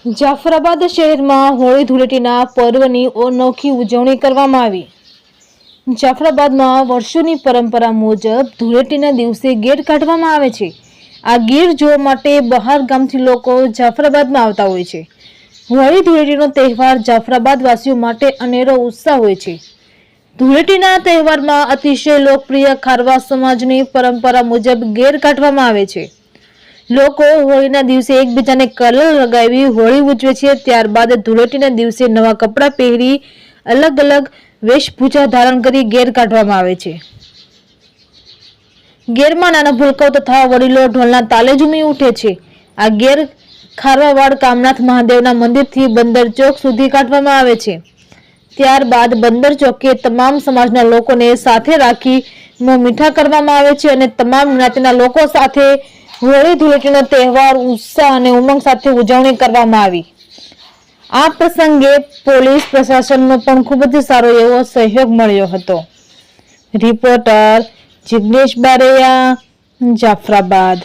જાફરાબાદ શહેરમાં હોળી ધૂળેટીના પર્વની અનોખી ઉજવણી કરવામાં આવી। જાફરાબાદમાં વર્ષોની પરંપરા મુજબ ધૂળેટીના દિવસે ગેર કાઢવામાં આવે છે। આ ગેર જોવા માટે બહાર ગામથી લોકો જાફરાબાદમાં આવતા હોય છે। હોળી ધૂળેટીનો તહેવાર જાફરાબાદ વાસીઓ માટે અનેરો ઉત્સાહ હોય છે। ધૂળેટીના તહેવારમાં અતિશય લોકપ્રિય ખારવા સમાજની પરંપરા મુજબ ગેર કાઢવામાં આવે છે। લોકો હોળીના દિવસે એકબીજાને કલર લગાવી હોળી ઉજવે છે। ત્યારબાદ ધૂળેટીના દિવસે નવા કપડાં પહેરી અલગ અલગ વેશભૂષા ધારણ કરી ગેર કાઢવામાં આવે છે। ગેરમાં નાના ભૂલકાઓ તથા વડીલો ઢોલના તાલે ઝૂમી ઉઠે છે। આ ગેર ખારવાવાડ કામનાથ મહાદેવના મંદિરથી બંદર ચોક સુધી કાઢવામાં આવે છે। ત્યારબાદ બંદર ચોકે તમામ સમાજના લોકોને સાથે રાખી મોં મીઠા કરવામાં આવે છે અને તમામ જ્ઞાતિના લોકો સાથે હોળી ધૂળેટીનો તહેવાર ઉત્સાહ અને ઉમંગ સાથે ઉજવણી કરવામાં આવી। આ પ્રસંગે પોલીસ પ્રશાસનનો પણ ખૂબ જ સારો એવો સહયોગ મળ્યો હતો। રિપોર્ટર જિગ્નેશ બારૈયા, જાફરાબાદ।